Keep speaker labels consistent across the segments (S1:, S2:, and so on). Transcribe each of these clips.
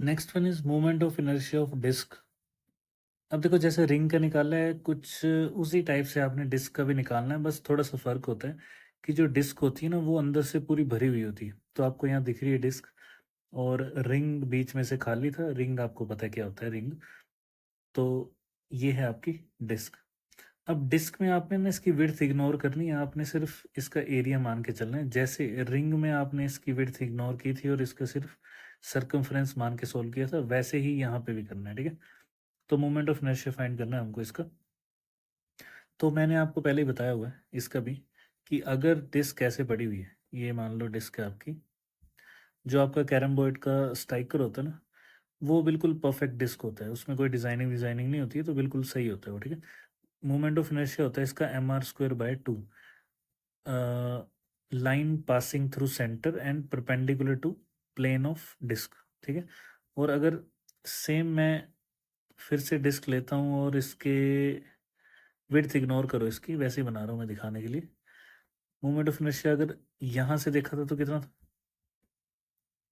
S1: Next one is moment of inertia of disc. अब देखो जैसे रिंग का निकाला है कुछ उसी टाइप से आपने डिस्क का भी निकालना है, बस थोड़ा सा फर्क होता है कि जो डिस्क होती है ना वो अंदर से पूरी भरी हुई होती है। तो आपको यहाँ दिख रही है डिस्क और रिंग बीच में से खाली था। रिंग आपको पता है क्या होता है रिंग। तो ये है आपकी डिस्क। अब डिस्क में आपने ना इसकी विड्थ इग्नोर करनी है, आपने सिर्फ इसका एरिया मान के चलना है। जैसे रिंग में आपने इसकी विड्थ इग्नोर की थी और इसका सिर्फ सर्कमफ्रेंस मान के सोल्व किया था, वैसे ही यहाँ पे भी करना है। ठीक है, तो मोमेंट ऑफ इनर्शिया फाइंड करना है हमको इसका। तो मैंने आपको पहले ही बताया हुआ है इसका भी कि अगर डिस्क ऐसे पड़ी हुई है, ये मान लो डिस्क है आपकी, जो आपका कैरम बोर्ड का स्ट्राइकर होता है ना, वो बिल्कुल परफेक्ट डिस्क होता है, उसमें कोई डिजाइनिंग डिजाइनिंग नहीं होती है, तो बिल्कुल सही होता है वो। ठीक है, मोमेंट ऑफ इनर्शिया होता है इसका mr²/2, line passing through centre and perpendicular to plane of disc. ठीक है, और अगर सेम मैं फिर से डिस्क लेता हूँ और इसके विड्थ इग्नोर करो, इसकी वैसे ही बना रहा हूँ मैं दिखाने के लिए। मोमेंट ऑफ इनर्शिया अगर यहाँ से देखा था तो कितना था,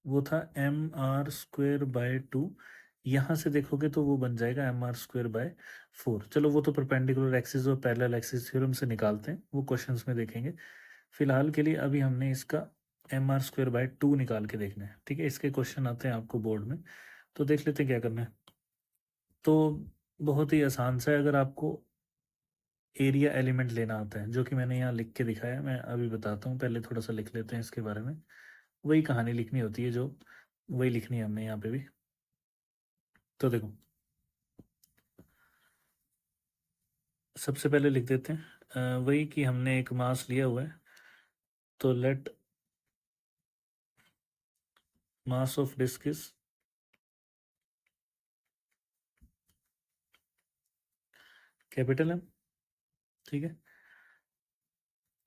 S1: वो था mr²/2। यहाँ से देखोगे तो वो बन जाएगा mr²/4। चलो वो तो परपेंडिकुलर एक्सिस और पैरेलल एक्सिस थ्योरम से निकालते हैं, वो क्वेश्चंस में देखेंगे। फिलहाल के लिए अभी हमने इसका mr²/2 निकाल के देखना है। ठीक है, इसके क्वेश्चन आते हैं आपको बोर्ड में, तो देख लेते हैं क्या करना है। तो बहुत ही आसान सा है, अगर आपको एरिया एलिमेंट लेना आता है, जो कि मैंने यहाँ लिख के दिखाया है, मैं अभी बताता हूँ। पहले थोड़ा सा लिख लेते हैं इसके बारे में। वही कहानी लिखनी होती है, जो वही लिखनी है हमने यहाँ पे भी। तो देखो सबसे पहले लिख देते हैं वही कि हमने एक मास लिया हुआ है, तो let mass of disc is capital M. ठीक है,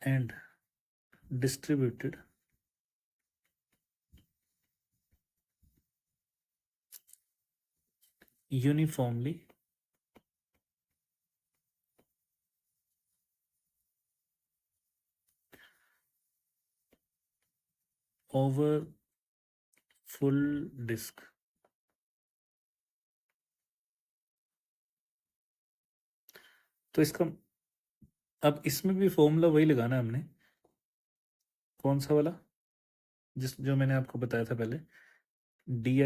S1: and distributed uniformly over full disc. तो इसका अब इसमें भी फॉर्मूला वही लगाना है हमने। कौन सा वाला, जिस जो मैंने आपको बताया था पहले, D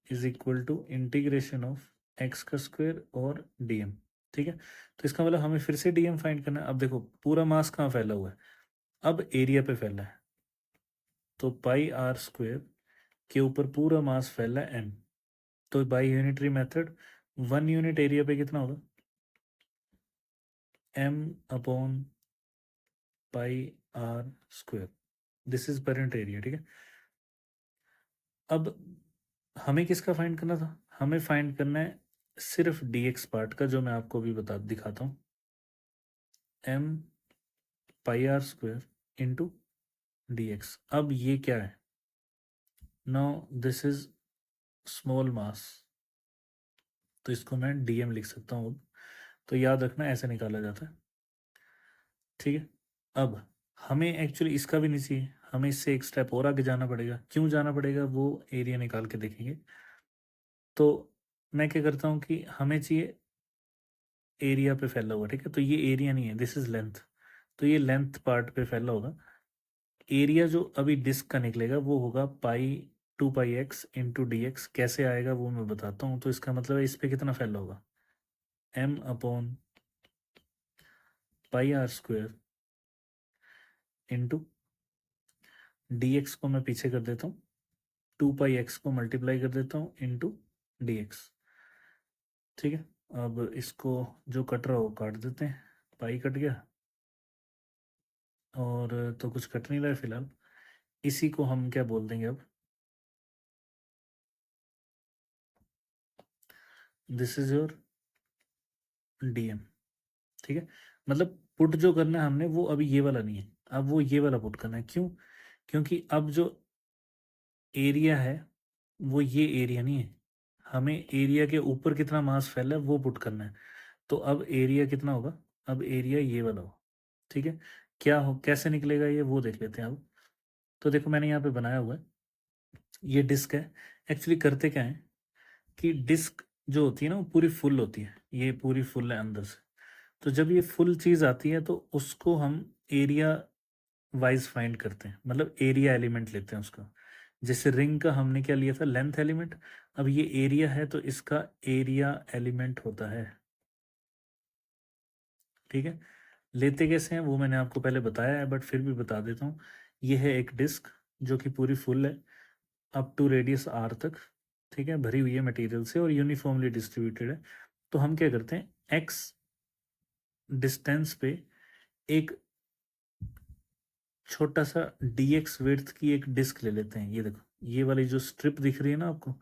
S1: is equal to integration of x का स्क्वायर और डीएम। ठीक है, तो इसका मतलब हमें फिर से डीएम फाइंड करना है। अब देखो पूरा मास कहाँ फैला हुआ है, अब एरिया पे फैला है, तो πr² के ऊपर पूरा मास फैला है एम। तो by unitary method 1 unit area पे कितना होगा, m/πr²। This is parent area. ठीक है, अब हमें किसका फाइंड करना था, हमें फाइंड करना है सिर्फ dx पार्ट का, जो मैं आपको अभी बता दिखाता हूँ। m/πr² into dx। अब ये क्या है, now this is small mass, तो इसको मैं dm लिख सकता हूँ अब। तो याद रखना ऐसे निकाला जाता है। ठीक है, अब हमें एक्चुअली इसका भी नहीं चाहिए, हमें इससे एक स्टेप और आगे जाना पड़ेगा। क्यों जाना पड़ेगा वो एरिया निकाल के देखेंगे। तो मैं क्या करता हूँ कि हमें चाहिए एरिया पे फैला हुआ। ठीक है, तो ये एरिया नहीं है, दिस इज लेंथ, तो ये लेंथ पार्ट पे फैला होगा। एरिया जो अभी डिस्क का निकलेगा वो होगा π/2πx/dx। कैसे आएगा वो मैं बताता हूँ। तो इसका मतलब है इस पे कितना फैला होगा, m/πr² इंटू dx को मैं पीछे कर देता हूँ, 2πx को मल्टीप्लाई कर देता हूँ इंटू dx। ठीक है, अब इसको जो कट रहा हो काट देते हैं, पाई कट गया और तो कुछ कट नहीं रहा है फिलहाल। इसी को हम क्या बोल देंगे अब, दिस इज योर डीएम। ठीक है, मतलब पुट जो करना है हमने वो अभी ये वाला नहीं है, अब वो ये वाला पुट करना है। क्यों, क्योंकि अब जो एरिया है वो ये एरिया नहीं है, हमें एरिया के ऊपर कितना मास फैला है वो पुट करना है। तो अब एरिया कितना होगा, अब एरिया ये वाला हो। ठीक है, क्या हो कैसे निकलेगा ये वो देख लेते हैं अब। तो देखो मैंने यहाँ पे बनाया हुआ है, ये डिस्क है। एक्चुअली करते क्या है, कि डिस्क जो होती है ना वो पूरी फुल होती है, ये पूरी फुल है अंदर से। तो जब ये फुल चीज़ आती है तो उसको हम एरिया वाइज फाइंड करते हैं, मतलब एरिया एलिमेंट लेते हैं उसका। जैसे रिंग का हमने क्या लिया था, लेंथ एलिमेंट। अब ये एरिया है तो इसका एरिया एलिमेंट होता है। ठीक है, लेते कैसे हैं वो मैंने आपको पहले बताया है, बट फिर भी बता देता हूँ। ये है एक डिस्क जो कि पूरी फुल है अप टू रेडियस आर तक। ठीक है, भरी हुई है मटेरियल से और यूनिफॉर्मली डिस्ट्रीब्यूटेड है। तो हम क्या करते हैं, एक्स डिस्टेंस पे एक छोटा सा dx विड्थ की एक डिस्क ले लेते हैं। ये देखो, ये वाली जो स्ट्रिप दिख रही है ना आपको,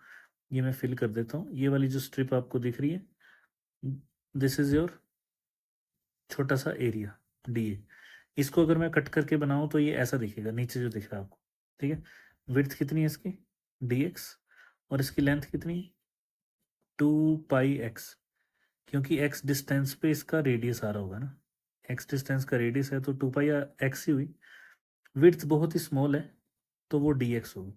S1: ये मैं फिल कर देता हूँ। ये वाली जो स्ट्रिप आपको दिख रही है, दिस इज योर छोटा सा एरिया डी। इसको अगर मैं कट करके बनाऊं तो ये ऐसा दिखेगा, नीचे जो दिख रहा है आपको। ठीक है, विड्थ कितनी है इसकी, dx, और इसकी लेंथ कितनी है, 2πx। क्योंकि x डिस्टेंस पे इसका रेडियस आ रहा होगा ना, x डिस्टेंस का रेडियस है तो 2πx ही हुई। विड्थ बहुत ही स्मॉल है तो वो dx होगी।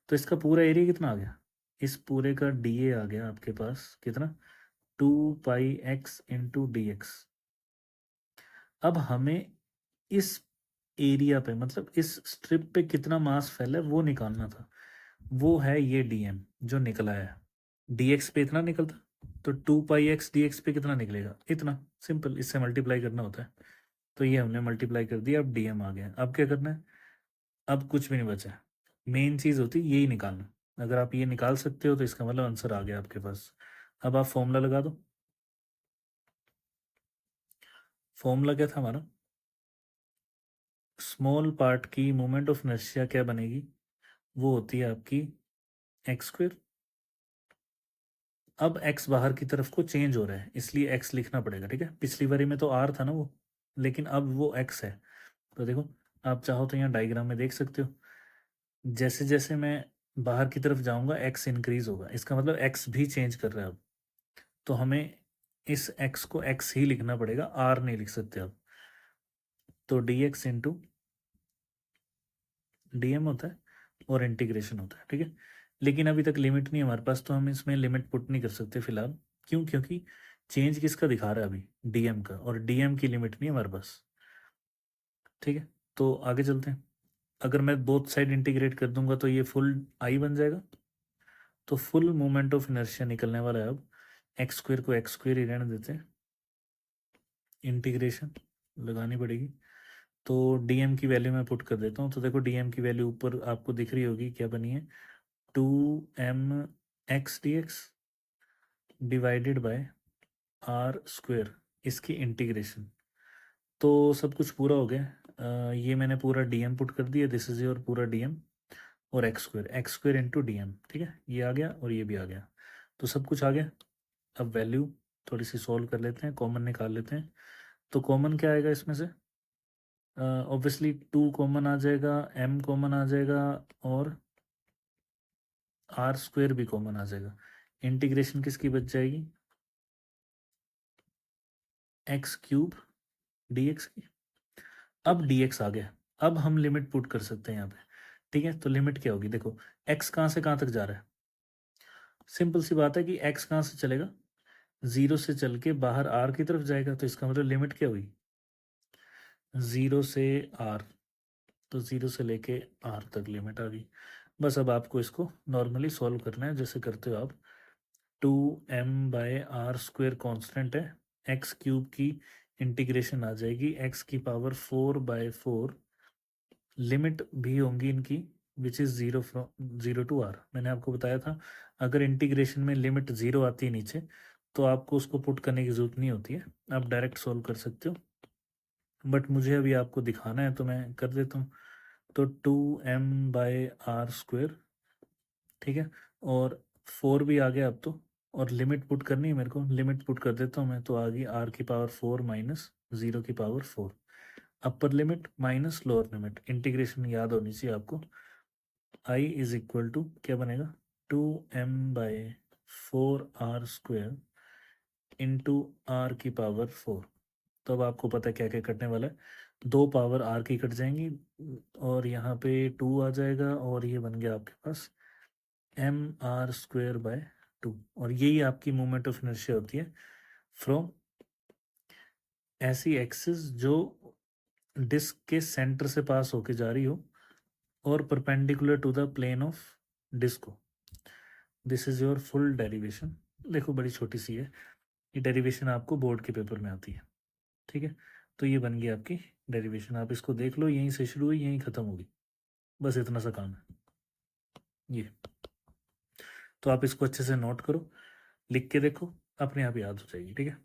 S1: तो इसका पूरा एरिया कितना आ गया, इस पूरे का dA आ गया आपके पास कितना, 2πx इंटू डी। अब हमें इस एरिया पे, मतलब इस स्ट्रिप पे कितना मास फैला है वो निकालना था। वो है ये dm जो निकला है। dx पे इतना निकलता तो 2πx dx पे कितना निकलेगा, इतना। सिंपल, इससे मल्टीप्लाई करना होता है। तो ये हमने मल्टीप्लाई कर दिया, अब dm आ गया। अब क्या करना है, अब कुछ भी नहीं बचा। मेन चीज़ होती है यही निकालना। अगर आप ये निकाल सकते हो तो इसका मतलब आंसर आ गया आपके पास। अब आप फॉर्मूला लगा दो। फॉर्मूला क्या था हमारा, स्मॉल पार्ट की मोमेंट ऑफ इनर्शिया क्या बनेगी, वो होती है आपकी एक्स स्क्वेयर। अब एक्स बाहर की तरफ को चेंज हो रहा है इसलिए एक्स लिखना पड़ेगा। ठीक है, पिछली बारी में तो आर था ना वो, लेकिन अब वो एक्स है। तो देखो, आप चाहो तो यहाँ डायग्राम में देख सकते हो, जैसे जैसे मैं बाहर की तरफ जाऊंगा एक्स इंक्रीज होगा, इसका मतलब एक्स भी चेंज कर रहा है अब। तो हमें इस एक्स को एक्स ही लिखना पड़ेगा, आर नहीं लिख सकते अब। तो d x into d m होता है और इंटीग्रेशन होता है। ठीक है, लेकिन अभी तक लिमिट नहीं है हमारे पास, तो हम इसमें लिमिट पुट नहीं कर सकते फिलहाल। क्यों, क्योंकि चेंज किसका दिखा रहा है अभी, डीएम का, और डीएम की लिमिट नहीं है हमारे पास। ठीक है, तो आगे चलते हैं। अगर मैं बोथ साइड इंटीग्रेट कर दूंगा तो ये फुल आई बन जाएगा। तो फुल मोमेंट ऑफ इनर्शिया निकलने वाला है अब। एक्स स्क्वेयर को एक्स स्क्वेयर ही रहने देते हैं, इंटीग्रेशन लगानी पड़ेगी। तो डीएम की वैल्यू मैं पुट कर देता हूँ। तो देखो, डीएम की वैल्यू ऊपर आपको दिख रही होगी, क्या बनी है, 2mx dx divided by r square, इसकी इंटीग्रेशन। तो सब कुछ पूरा हो गया। ये मैंने पूरा डीएम पुट कर दिया, दिस इज योर पूरा डीएम, और एक्स स्क्वेयर इंटू डीएम। ठीक है, ये आ गया और ये भी आ गया, तो सब कुछ आ गया। अब वैल्यू थोड़ी सी सॉल्व कर लेते हैं, कॉमन निकाल लेते हैं। तो कॉमन क्या आएगा इसमें से, ऑब्वियसली 2 कॉमन आ जाएगा, m कॉमन आ जाएगा, और आर स्क्वेयर भी कॉमन आ जाएगा। इंटीग्रेशन किसकी बच जाएगी, एक्स क्यूब dx की। अब dx आ गया, अब हम लिमिट पुट कर सकते हैं यहाँ पे। ठीक है, तो लिमिट क्या होगी, देखो x कहाँ से कहाँ तक जा रहा है। सिंपल सी बात है कि x कहाँ से चलेगा, 0 से चल के बाहर r की तरफ जाएगा, तो इसका मतलब लिमिट क्या हुई, 0 से r। तो 0 से लेके r तक लिमिट आ गई। बस अब आपको इसको नॉर्मली सॉल्व करना है जैसे करते हो आप। 2m/r² कांस्टेंट है, एक्स क्यूब की इंटीग्रेशन आ जाएगी x⁴/4। लिमिट भी होंगी इनकी, which is 0 from 0 to r। मैंने आपको बताया था, अगर इंटीग्रेशन में लिमिट 0 आती है नीचे तो आपको उसको पुट करने की ज़रूरत नहीं होती है, आप डायरेक्ट सॉल्व कर सकते हो। बट मुझे अभी आपको दिखाना है तो मैं कर देता हूँ। तो 2m/r²। ठीक है, और 4 भी आ गया अब तो, और लिमिट पुट करनी है मेरे को, लिमिट पुट कर देता हूँ मैं। तो आ गई r⁴ minus 0⁴। Upper limit minus lower limit, integration याद होनी चाहिए आपको। i इज इक्वल टू क्या बनेगा, 2m/4r² इंटू r⁴। तो अब आपको पता है क्या क्या कटने वाला है, दो पावर r की कट जाएंगी, और यहाँ पे 2 आ जाएगा, और ये बन गया आपके पास mr² बाय टू, और यही आपकी मोमेंट ऑफ इनर्शिया होती है फ्रॉम ऐसी एक्सिस जो डिस्क के सेंटर से पास होके जा रही हो और perpendicular to the plane of disk हो। This is your full derivation. देखो बड़ी छोटी सी है, ये डेरिवेशन आपको बोर्ड के पेपर में आती है, ठीक है। तो ये बन गई आपकी डेरिवेशन, आप इसको देख लो, यहीं से शुरू हुई यहीं ख़त्म होगी, बस इतना सा काम है ये। तो आप इसको अच्छे से नोट करो, लिख के देखो, अपने आप याद हो जाएगी, ठीक है।